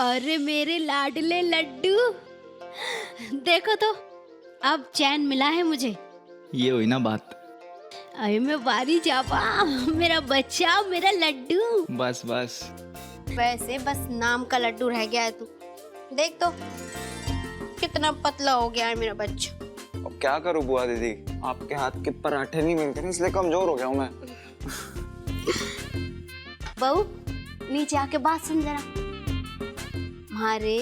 अरे मेरे लाडले लड्डू, देखो तो अब चैन मिला है मुझे। ये हुई ना बात। अरे मैं वारी जापा, मेरा बच्चा, मेरा लड्डू। बस बस। वैसे बस नाम का लड्डू रह गया है तू। देख तो कितना पतला हो गया है मेरा बच्चा। अब क्या करूं बुआ दीदी, आपके हाथ के पराठे नहीं मिलते ना, इसलिए कमजोर हो गया हूं मैं। बहू नीचे आके बात सुन जरा। हमारे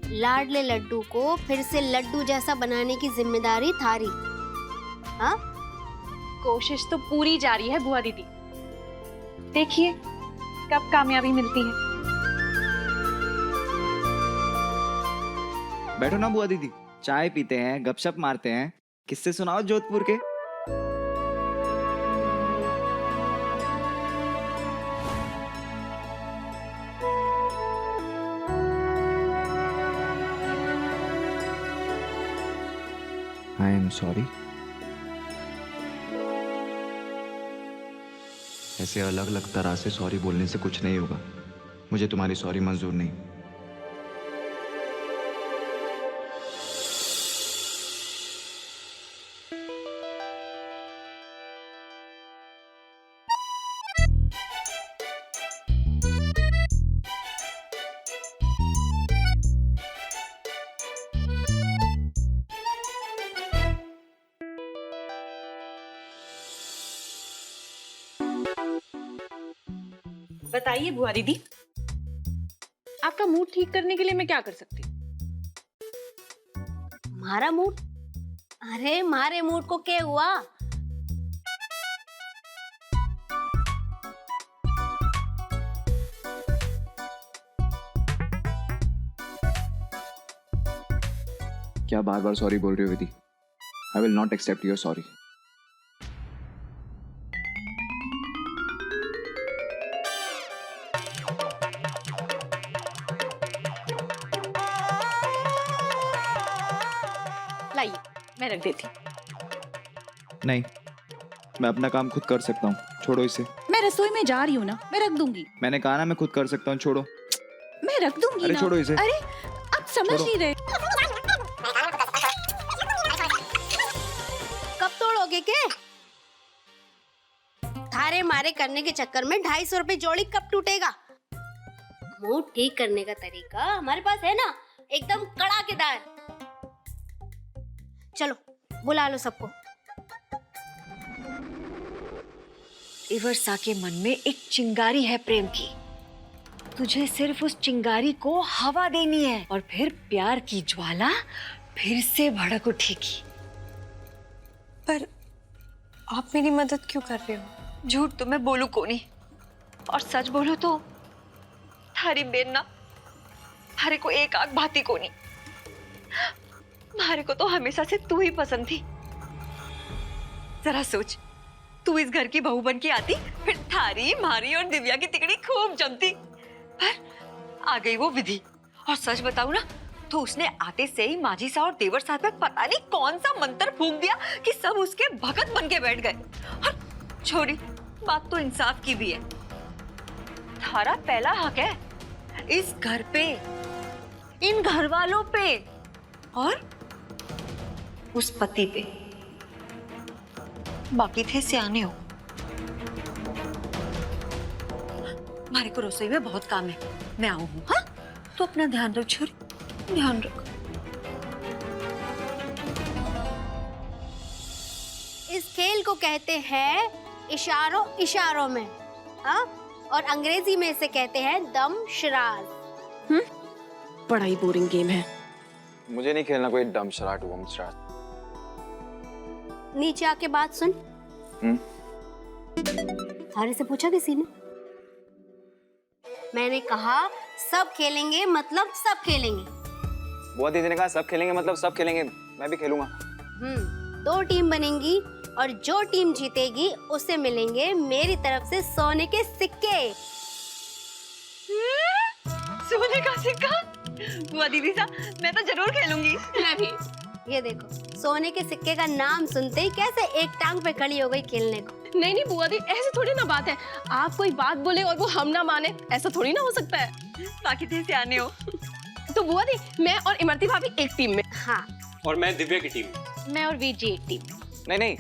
लाडले लड्डू को फिर से लड्डू जैसा बनाने की जिम्मेदारी थारी। हाँ, कोशिश तो पूरी जारी है बुआ दीदी, देखिए कब कामयाबी मिलती है। बैठो ना बुआ दीदी, चाय पीते हैं, गपशप मारते हैं, किस्से सुनाओ जोधपुर के। I am sorry. ऐसे अलग अलग तरह से सॉरी बोलने से कुछ नहीं होगा। मुझे तुम्हारी सॉरी मंजूर नहीं। बताइए बुआ दीदी, आपका मूड ठीक करने के लिए मैं क्या कर सकती हूँ? हमारा मूड? अरे मारे मूड को क्या हुआ? क्या बार बार सॉरी बोल रही हो Vidhi? I will not accept your sorry. लाइए मैं रख देती। नहीं, मैं अपना काम खुद कर सकता हूँ, छोड़ो इसे। मैं रसोई में जा रही हूँ ना, मैं रख दूंगी। मैंने कहा ना मैं खुद कर सकता हूँ, छोड़ो। मैं रख दूंगी अरे ना। छोड़ो इसे। अरे आप समझ छोड़ो। नहीं रहे। कब तोड़ोगे के? थारे मारे करने के चक्कर में 250 रुपए जोड़ी कब टूटेगा? मूड ठीक करने का तरीका हमारे पास है ना, एकदम कड़ाकेदार। चलो बुला लो सबको। इवर्सा के मन में एक चिंगारी है प्रेम की। तुझे सिर्फ उस चिंगारी को हवा देनी है और फिर प्यार की ज्वाला फिर से भड़क उठेगी। पर आप मेरी मदद क्यों कर रहे हो? झूठ तो मैं बोलू को नहीं, और सच बोलू तो थारी बेन ना थारे को एक आग भाती को नहीं। मारे को तो हमेशा से तू ही पसंद थी। जरा सोच, तू इस घर की बहू बन के आती, फिर थारी मारी और दिव्या की तिकड़ी खूब जमती। पर आ गई वो विधि, और सच बताऊं ना तो उसने आते से ही माझी सा और देवर साहब पे पता नहीं कौन सा मंत्र फूंक दिया कि सब उसके भगत बन के बैठ गए। और छोड़ी, बात तो इंसाफ की भी है। थारा पहला हक है इस घर पे, इन घर वालों पे और उस पति पे। बाकी थे सियाने हो। हमारे को रसोई में बहुत काम है, मैं आऊं हूं। हाँ, तो अपना ध्यान रख छोरी, ध्यान रख। इस खेल को कहते हैं इशारों इशारों में, हाँ? और अंग्रेजी में इसे कहते हैं दम शराज। बड़ा ही बोरिंग गेम है। मुझे नहीं खेलना कोई डम शराट वम शराट। नीचे आके बात सुन। थारे से पूछा किसी ने? मैंने कहा सब खेलेंगे मतलब सब खेलेंगे। बुआ दीदी ने कहा सब खेलेंगे मतलब सब खेलेंगे, मैं भी खेलूंगा। 2 टीम बनेंगी और जो टीम जीतेगी उसे मिलेंगे मेरी तरफ से सोने के सिक्के। सोने का सिक्का? बुआ दीदी सा मैं तो जरूर खेलूंगी। मैं भी। ये देखो, सोने के सिक्के का नाम सुनते ही कैसे एक टांग पे खड़ी हो गई खेलने को। नहीं नहीं बुआ दी, ऐसे थोड़ी ना बात है। आप कोई बात बोले और वो हम ना माने, ऐसा थोड़ी ना हो सकता है। बाकी थे सियाने हो। तो बुआ दी, मैं और इमरती भाभी एक टीम में। हाँ, और मैं दिव्या की टीम में। मैं और वीजी एक टीम। नहीं,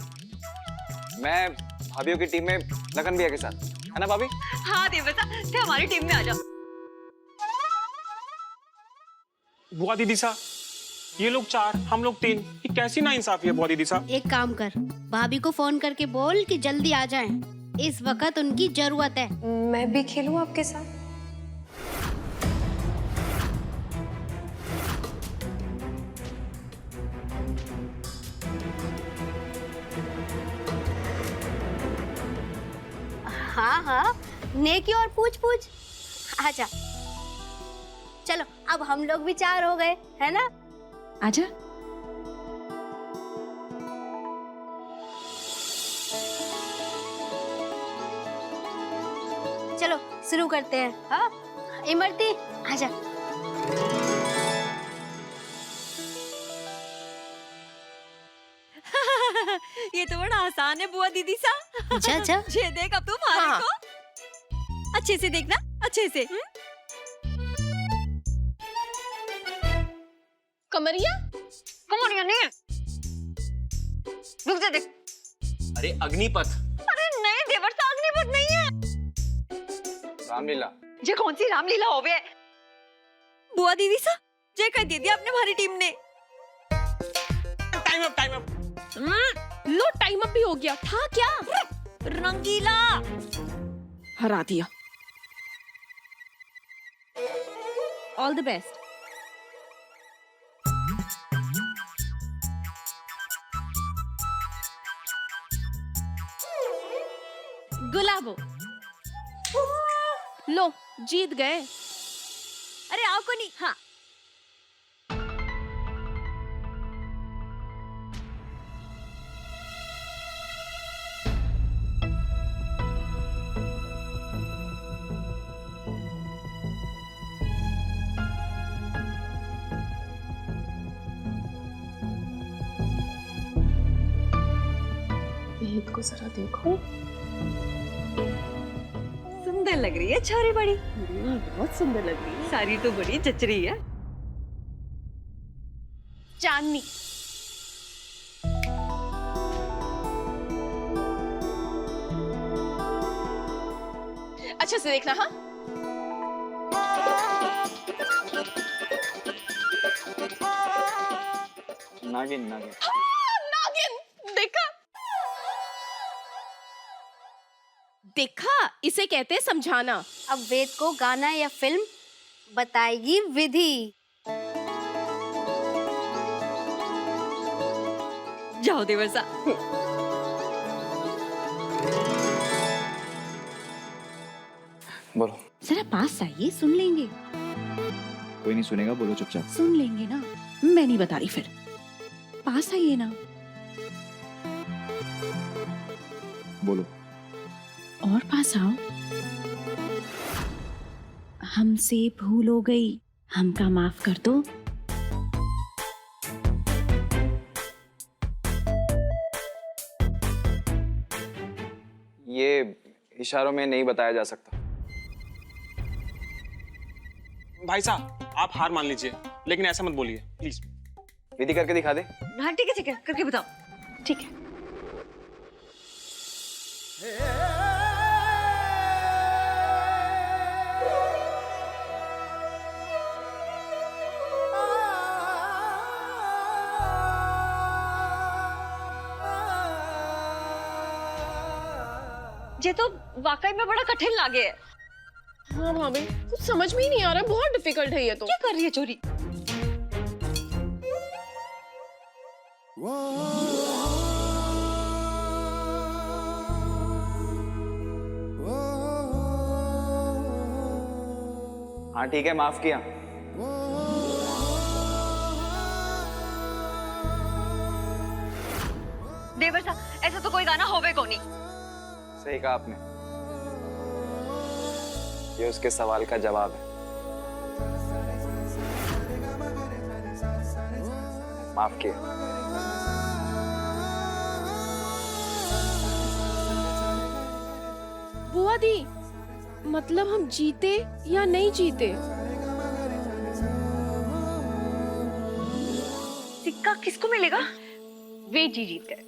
मैं भाभीियों की टीम में लगन भैया के साथ, है ना भाभी? हाँ देवता, थे हमारी टीम में आ जाओ। बुआ दीदी सा, ये लोग 4, हम लोग 3, ये कैसी नाइंसाफी है बुआ दीदी सा? एक काम कर, भाभी को फोन करके बोल कि जल्दी आ जाएं। इस वक्त उनकी जरूरत है। मैं भी खेलूं आपके साथ? हाँ हाँ, नेकी और पूछ पूछ। आजा, चलो अब हम लोग भी 4 हो गए, है ना? आजा। चलो शुरू करते हैं। हाँ, इमरती आजा। ये तो बड़ा आसान है बुआ दीदी सा। जा जा। ये देख अब तुम हारे हाँ। को। अच्छे से देखना, अच्छे से। कमरिया, कमरिया नहीं, रुक जा देख। अरे अग्निपथ। अरे नहीं देवर सा, अग्निपथ नहीं है। रामलीला। ये कौन सी रामलीला होवे? बुआ दीदी सा, ये कर दे दिया अपने हमारी टीम ने। Time up, time up. लो टाइम अप भी हो गया था क्या? रंगीला। हरा दिया। All the best. गुलाबो, लो जीत गए। अरे आओ को नहीं। हाँ, ईद को जरा देखो, सुंदर लग रही है छोरी बड़ी। बहुत सुंदर लग रही है। सारी तो बड़ी जच रही है। चांदनी, अच्छे से देखना। हाँ, नागिन नागिन। नागिन देखा, देखा, इसे कहते हैं समझाना। अब वेद को गाना या फिल्म बताएगी विधि। जाओ देवर सा। बोलो। जरा पास आइए, सुन लेंगे। कोई नहीं सुनेगा, बोलो चुपचाप। सुन लेंगे ना, मैं नहीं बता रही। फिर पास आइए ना। बोलो। और पास आओ। हमसे भूल हो गई, हमका माफ कर दो। ये इशारों में नहीं बताया जा सकता। भाई साहब, आप हार मान लीजिए, लेकिन ऐसा मत बोलिए प्लीज। विधि करके दिखा दे। हाँ ठीक है, करके बताओ। ठीक है। ये तो वाकई में बड़ा कठिन लागे है। हाँ भाभी, कुछ समझ में ही नहीं आ रहा, बहुत डिफिकल्ट है ये तो। क्या कर रही है चोरी? हाँ ठीक है, माफ किया। देवर सा, ऐसा तो कोई गाना होवे को नहीं। सही कहा आपने, ये उसके सवाल का जवाब है। माफ किया। बुआ दी, मतलब हम जीते या नहीं जीते? सिक्का किसको मिलेगा? वे जी जीत गए।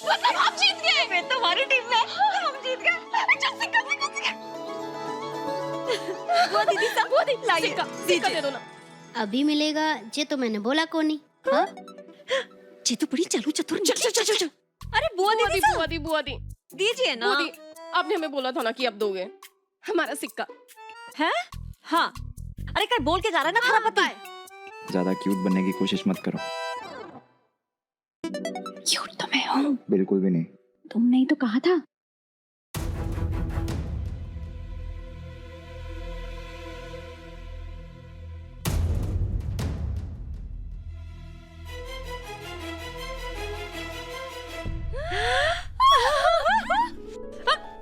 मतलब हम जीत गए। मैं तो हमारी टीम में हम जीत गए। चल सिक्का सिक्का सिक्का। बुआ दीदी सिक्का सिक्का दे दो ना। अभी मिलेगा जे तो मैंने बोला कोनी। हाँ जे तो बड़ी चालू चतुर चल। अरे बुआ बुआ दी दीजिए ना। बुआ दी, आपने हमें बोला था ना कि अब दोगे हमारा सिक्का। है? हाँ। अरे कर बोल के जा रहा है ना खराब पति। ज्यादा क्यूट बनने की कोशिश मत करो। क्यूट तो मैं हूँ। बिल्कुल भी नहीं। तुमने ही तो कहा था।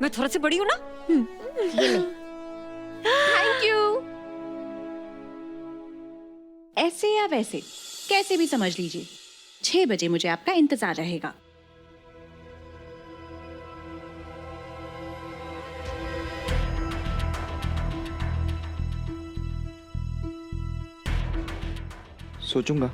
मैं थोड़ा सी बड़ी हूँ ना। Thank you. ऐसे या वैसे कैसे भी समझ लीजिए 6 बजे मुझे आपका इंतजार रहेगा। सोचूंगा।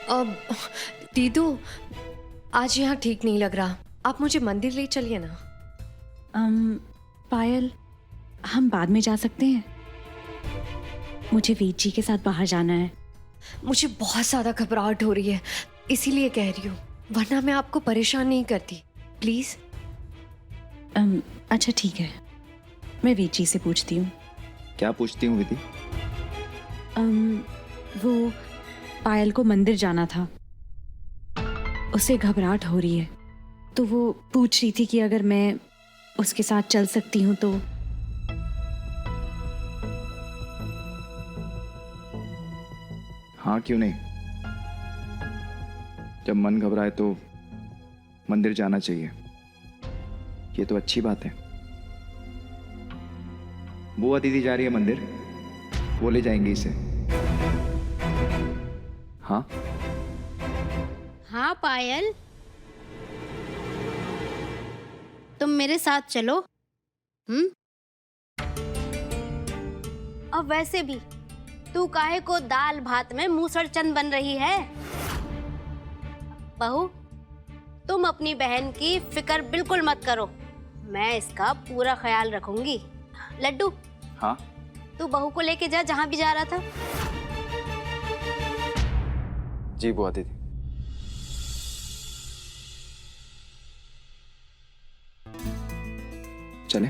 अब दीदू आज यहाँ ठीक नहीं लग रहा, आप मुझे मंदिर ले चलिए ना। पायल हम बाद में जा सकते हैं। मुझे वीर जी के साथ बाहर जाना है। मुझे बहुत ज्यादा घबराहट हो रही है, इसीलिए कह रही हूँ, वरना मैं आपको परेशान नहीं करती। प्लीज। अच्छा ठीक है, मैं वीर जी से पूछती हूँ। क्या पूछती हूँ विधि? वो पायल को मंदिर जाना था, उसे घबराहट हो रही है, तो वो पूछ रही थी कि अगर मैं उसके साथ चल सकती हूँ तो। हाँ क्यों नहीं, जब मन घबराए तो मंदिर जाना चाहिए, ये तो अच्छी बात है। बुआ दीदी जा रही है मंदिर, वो ले जाएंगे इसे। हाँ हाँ पायल, तुम मेरे साथ चलो। अब वैसे भी तू काहे को दाल भात में मूसड़चंद बन रही है। बहू, तुम अपनी बहन की फिक्र बिल्कुल मत करो, मैं इसका पूरा ख्याल रखूंगी। लड्डू, हाँ तू बहू को लेके जा जहां भी जा रहा था। जी बुआ दीदी। चले।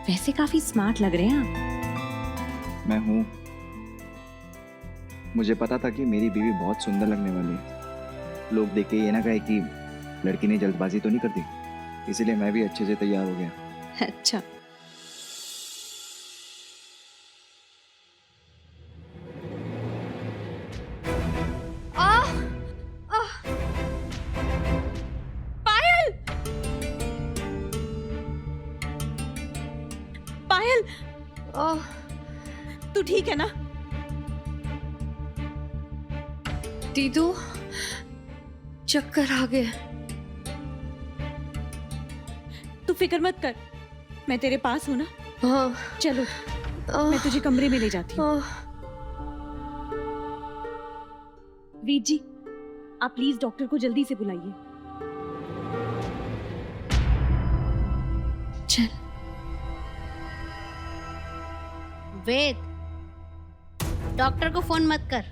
वैसे काफी स्मार्ट लग रहे हैं आप। मैं हूँ, मुझे पता था कि मेरी बीवी बहुत सुंदर लगने वाली है। लोग देख के ये ना कहे कि लड़की ने जल्दबाजी तो नहीं कर दी, इसीलिए मैं भी अच्छे से तैयार हो गया। अच्छा, पायल, पायल, तू ठीक है ना? दीदू चक्कर आ गए। तू फिक्र मत कर, मैं तेरे पास हूं ना। हाँ चलो। मैं तुझे कमरे में ले जाती हूँ। वेद जी, आप प्लीज डॉक्टर को जल्दी से बुलाइए। चल। वेद, डॉक्टर को फोन मत कर।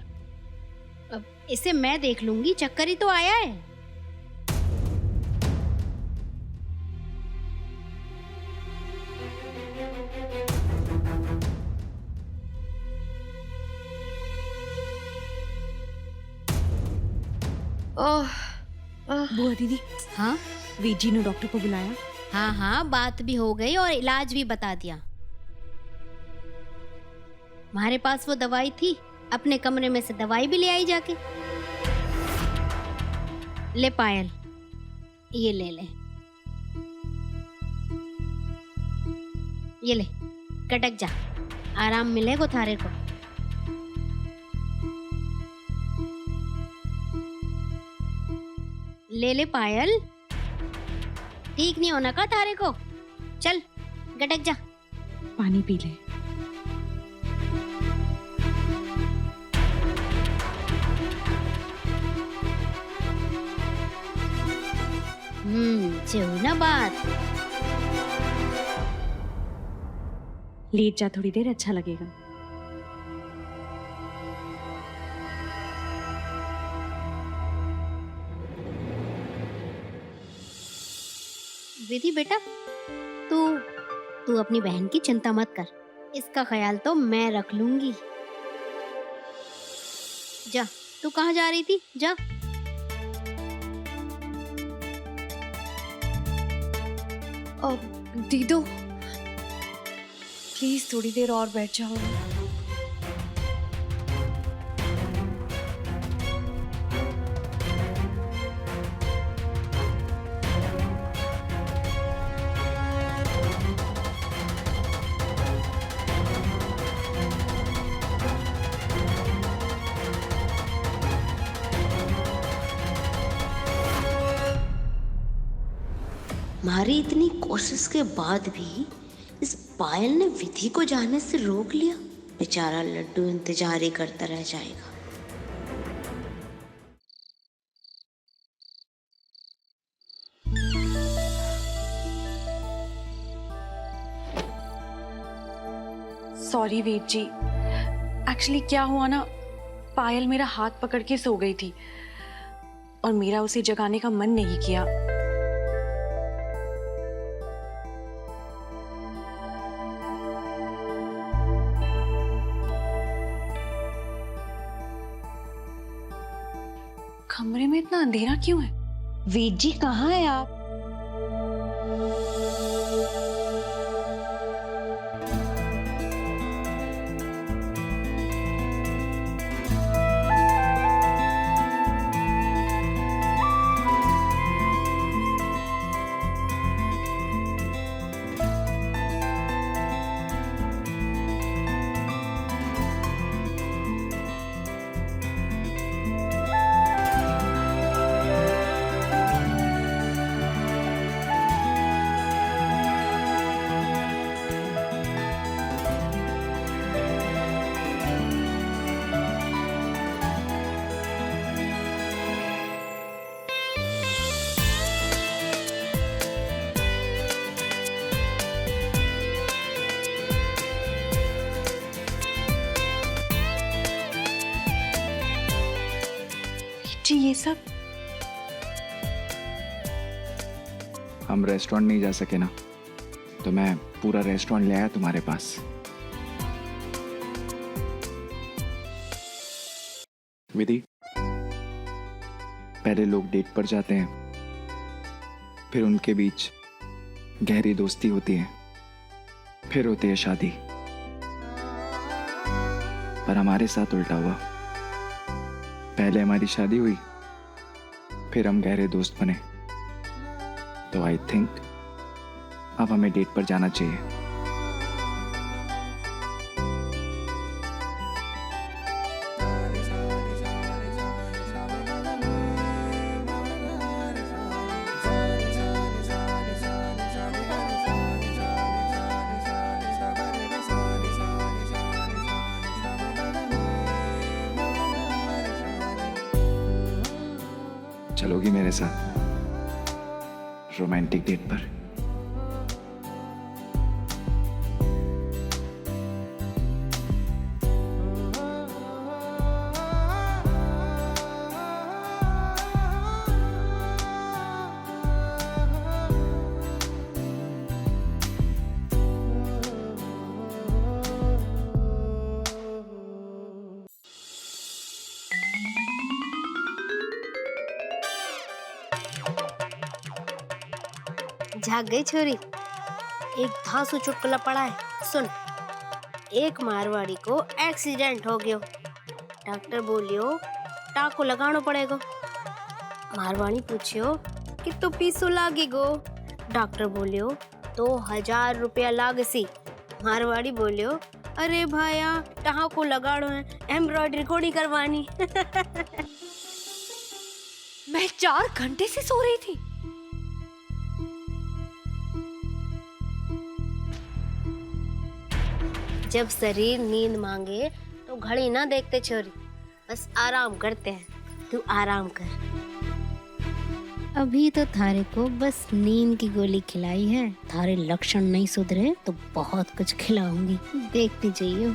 अब इसे मैं देख लूंगी, चक्कर ही तो आया है। बुआ दीदी, हाँ वेद जी ने डॉक्टर को बुलाया। हाँ हाँ, बात भी हो गई और इलाज भी बता दिया। हमारे पास वो दवाई थी, अपने कमरे में से दवाई भी ले आई जाके। ले पायल, ये ले ले, ये ले, कटक जा, आराम मिलेगा थारे को। ले ले पायल, ठीक नहीं होना का थारे को। चल गटक जा। पानी पी ले। जो ना बात। लेट जा थोड़ी देर, अच्छा लगेगा। विधि बेटा, तू अपनी बहन की चिंता मत कर, इसका ख्याल तो मैं रख लूंगी। जा, तू कहाँ जा रही थी? जा। दीदो, प्लीज थोड़ी देर और बैठ जाओ। हमारी इतनी कोशिश के बाद भी इस पायल ने विधि को जाने से रोक लिया। बेचारा लड्डू इंतजार ही करता रह जाएगा। सॉरी वेद जी, एक्चुअली क्या हुआ ना, पायल मेरा हाथ पकड़ के सो गई थी और मेरा उसे जगाने का मन नहीं किया। कमरे में इतना अंधेरा क्यों है? वेद जी कहाँ है आप? जी ये सब हम रेस्टोरेंट नहीं जा सके ना, तो मैं पूरा रेस्टोरेंट ले आया तुम्हारे पास। विधि, पहले लोग डेट पर जाते हैं, फिर उनके बीच गहरी दोस्ती होती है, फिर होती है शादी। पर हमारे साथ उल्टा हुआ। पहले हमारी शादी हुई, फिर हम गहरे दोस्त बने। तो आई थिंक अब हमें डेट पर जाना चाहिए। चलोगी मेरे साथ रोमांटिक डेट पर? जाग गई छोरी। एक धांसू चुटकुला पड़ा है, सुन। एक मारवाड़ी को एक्सीडेंट हो गयो। डॉक्टर बोलियो टाको लगानो पड़ेगो। मारवाड़ी पूछियो कि तो पीसो लागेगो। डॉक्टर बोलियो 2000 रुपया लागसी। मारवाड़ी बोलियो अरे भाया टाको लगानो है, एम्ब्रॉयडरी कोनी करवानी। मैं 4 घंटे से सो रही थी। जब शरीर नींद मांगे तो घड़ी ना देखते छोरी, बस आराम करते हैं। तू आराम कर। अभी तो थारे को बस नींद की गोली खिलाई है। थारे लक्षण नहीं सुधरे तो बहुत कुछ खिलाऊंगी, देखती जाइयो।